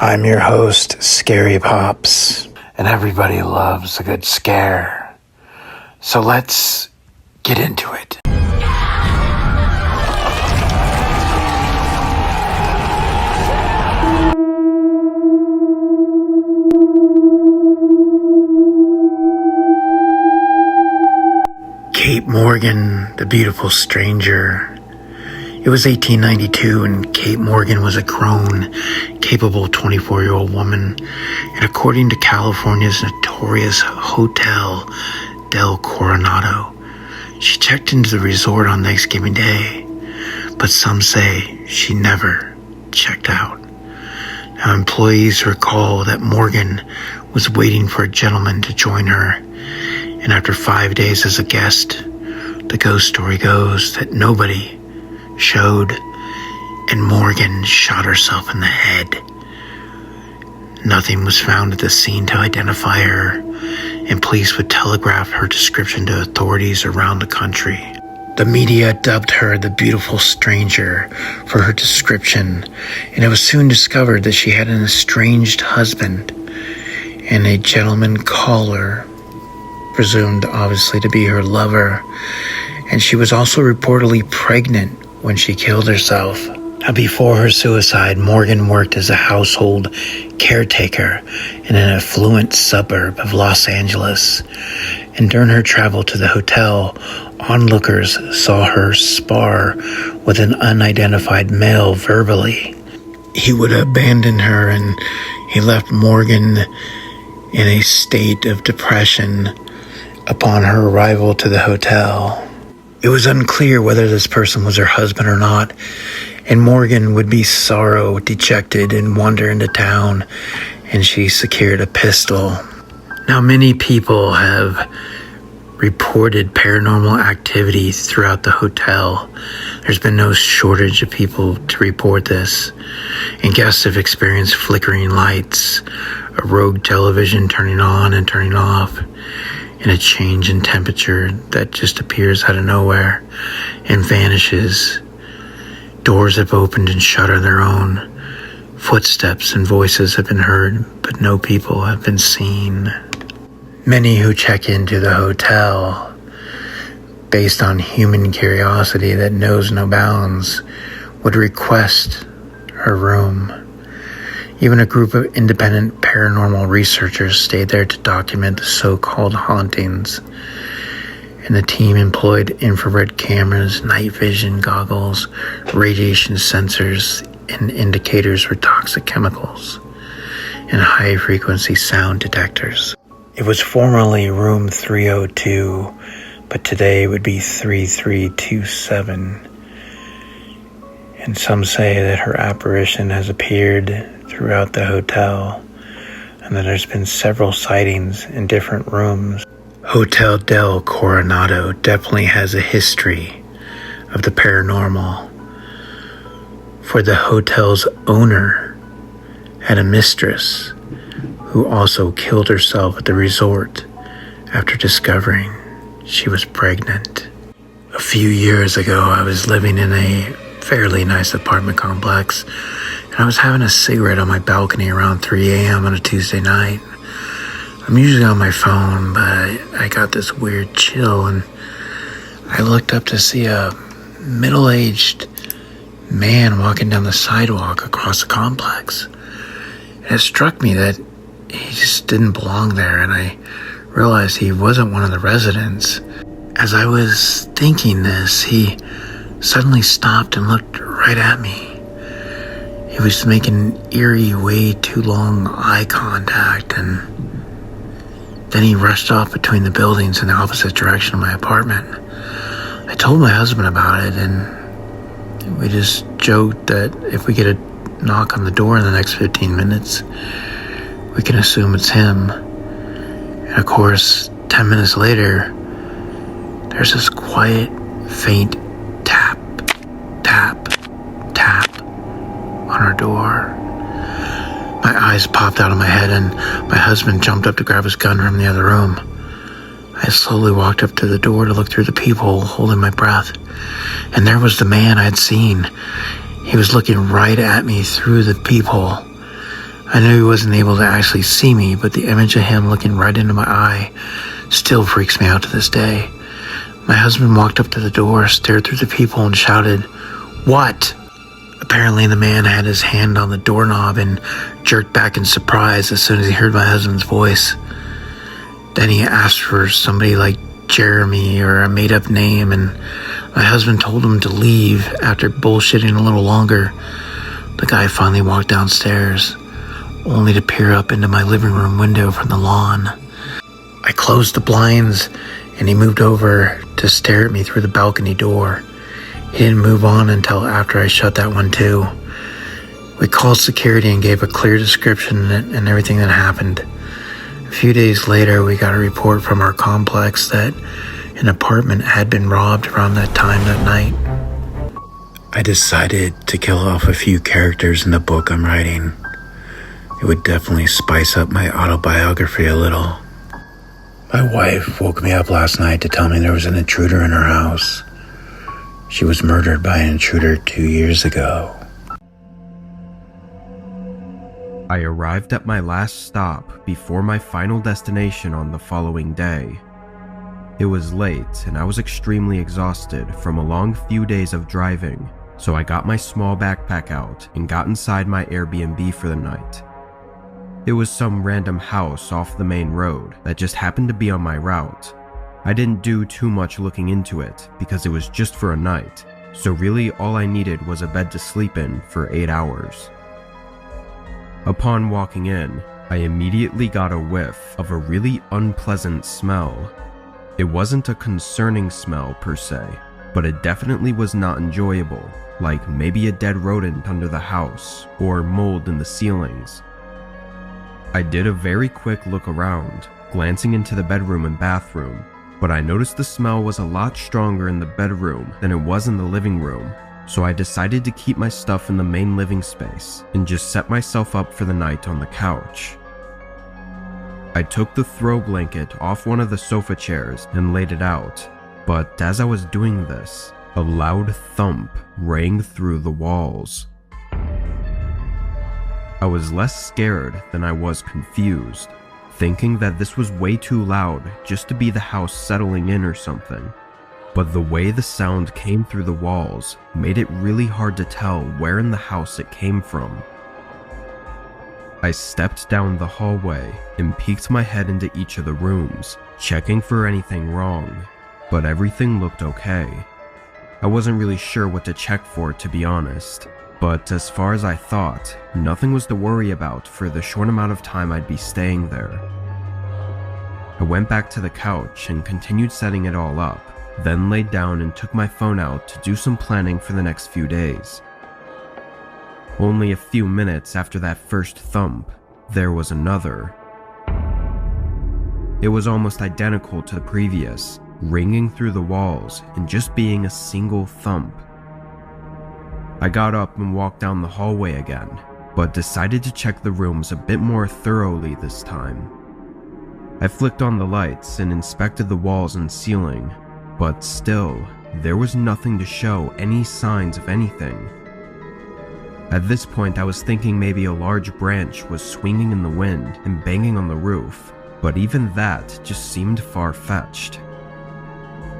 I'm your host, Scary Pops, and everybody loves a good scare. So let's get into it. Kate Morgan, the beautiful stranger. It was 1892, and Kate Morgan was a grown, capable 24-year-old woman, and according to California's notorious Hotel del Coronado, she checked into the resort on Thanksgiving Day, but some say she never checked out. Now, employees recall that Morgan was waiting for a gentleman to join her, and after 5 days as a guest, the ghost story goes that nobody showed, and Morgan shot herself in the head. Nothing was found at the scene to identify her, and police would telegraph her description to authorities around the country. The media dubbed her the beautiful stranger for her description, and it was soon discovered that she had an estranged husband and a gentleman caller, presumed obviously to be her lover, and she was also reportedly pregnant when she killed herself. Now, before her suicide, Morgan worked as a household caretaker in an affluent suburb of Los Angeles, and during her travel to the hotel, onlookers saw her spar with an unidentified male verbally. He would abandon her, and he left Morgan in a state of depression upon her arrival to the hotel. It was unclear whether this person was her husband or not, and Morgan would be sorrow, dejected, and wander into town, and she secured a pistol. Now, many people have reported paranormal activity throughout the hotel. There's been no shortage of people to report this, and guests have experienced flickering lights, a rogue television turning on and turning off, and a change in temperature that just appears out of nowhere and vanishes. Doors have opened and shut on their own. Footsteps and voices have been heard, but no people have been seen. Many who check into the hotel, based on human curiosity that knows no bounds, would request her room. Even a group of independent paranormal researchers stayed there to document the so-called hauntings, and the team employed infrared cameras, night vision goggles, radiation sensors, and indicators for toxic chemicals, and high-frequency sound detectors. It was formerly room 302, but today would be 3327. And some say that her apparition has appeared throughout the hotel, and that there's been several sightings in different rooms. Hotel del Coronado definitely has a history of the paranormal, for the hotel's owner had a mistress who also killed herself at the resort after discovering she was pregnant. A few years ago, I was living in a fairly nice apartment complex, and I was having a cigarette on my balcony around 3 a.m. on a Tuesday night. I'm usually on my phone, but I got this weird chill, and I looked up to see a middle-aged man walking down the sidewalk across the complex. And it struck me that he just didn't belong there, and I realized he wasn't one of the residents. As I was thinking this, he suddenly stopped and looked right at me. He was making eerie, way too long eye contact, and then he rushed off between the buildings in the opposite direction of my apartment. I told my husband about it, and we just joked that if we get a knock on the door in the next 15 minutes, we can assume it's him. And of course, 10 minutes later, there's this quiet, faint tap, tap, tap on our door. My eyes popped out of my head, and my husband jumped up to grab his gun from the other room. I slowly walked up to the door to look through the peephole, holding my breath. And there was the man I had seen. He was looking right at me through the peephole. I knew he wasn't able to actually see me, but the image of him looking right into my eye still freaks me out to this day. My husband walked up to the door, stared through the peephole, and shouted, "What?" Apparently, the man had his hand on the doorknob and jerked back in surprise as soon as he heard my husband's voice. Then he asked for somebody like Jeremy or a made-up name, and my husband told him to leave. After bullshitting a little longer, the guy finally walked downstairs, only to peer up into my living room window from the lawn. I closed the blinds, and he moved over to stare at me through the balcony door. He didn't move on until after I shut that one too. We called security and gave a clear description and everything that happened. A few days later, we got a report from our complex that an apartment had been robbed around that time that night. I decided to kill off a few characters in the book I'm writing. It would definitely spice up my autobiography a little. My wife woke me up last night to tell me there was an intruder in her house. She was murdered by an intruder 2 years ago. I arrived at my last stop before my final destination on the following day. It was late and I was extremely exhausted from a long few days of driving, so I got my small backpack out and got inside my Airbnb for the night. It was some random house off the main road that just happened to be on my route. I didn't do too much looking into it because it was just for a night, so really all I needed was a bed to sleep in for 8 hours. Upon walking in, I immediately got a whiff of a really unpleasant smell. It wasn't a concerning smell per se, but it definitely was not enjoyable, like maybe a dead rodent under the house or mold in the ceilings. I did a very quick look around, glancing into the bedroom and bathroom, but I noticed the smell was a lot stronger in the bedroom than it was in the living room, so I decided to keep my stuff in the main living space and just set myself up for the night on the couch. I took the throw blanket off one of the sofa chairs and laid it out, but as I was doing this, a loud thump rang through the walls. I was less scared than I was confused, thinking that this was way too loud just to be the house settling in or something. But the way the sound came through the walls made it really hard to tell where in the house it came from. I stepped down the hallway and peeked my head into each of the rooms, checking for anything wrong, but everything looked okay. I wasn't really sure what to check for, to be honest, but as far as I thought, nothing was to worry about for the short amount of time I'd be staying there. I went back to the couch and continued setting it all up, then laid down and took my phone out to do some planning for the next few days. Only a few minutes after that first thump, there was another. It was almost identical to the previous, ringing through the walls and just being a single thump. I got up and walked down the hallway again, but decided to check the rooms a bit more thoroughly this time. I flicked on the lights and inspected the walls and ceiling, but still, there was nothing to show any signs of anything. At this point, I was thinking maybe a large branch was swinging in the wind and banging on the roof, but even that just seemed far-fetched.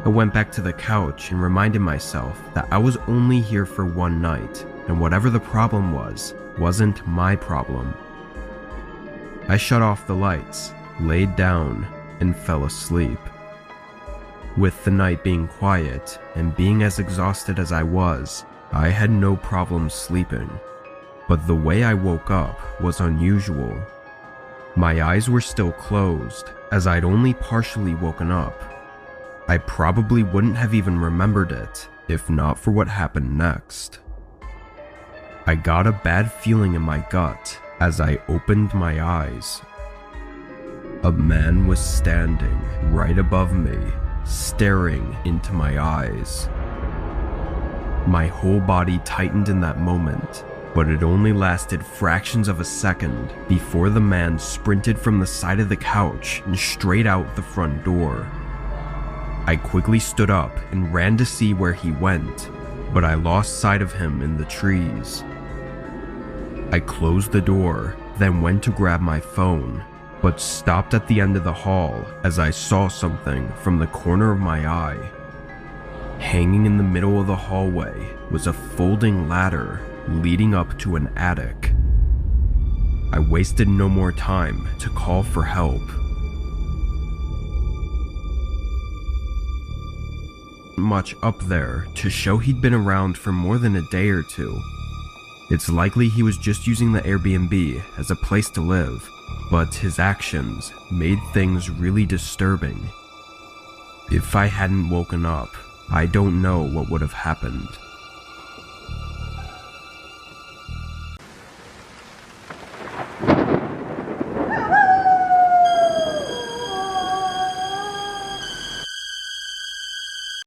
I went back to the couch and reminded myself that I was only here for one night, and whatever the problem was, wasn't my problem. I shut off the lights, laid down, and fell asleep. With the night being quiet and being as exhausted as I was, I had no problem sleeping, but the way I woke up was unusual. My eyes were still closed, as I'd only partially woken up. I probably wouldn't have even remembered it if not for what happened next. I got a bad feeling in my gut as I opened my eyes. A man was standing right above me, staring into my eyes. My whole body tightened in that moment, but it only lasted fractions of a second before the man sprinted from the side of the couch and straight out the front door. I quickly stood up and ran to see where he went, but I lost sight of him in the trees. I closed the door then went to grab my phone, but stopped at the end of the hall as I saw something from the corner of my eye. Hanging in the middle of the hallway was a folding ladder leading up to an attic. I wasted no more time to call for help. Much up there to show he'd been around for more than a day or two. It's likely he was just using the Airbnb as a place to live, but his actions made things really disturbing. If I hadn't woken up, I don't know what would have happened.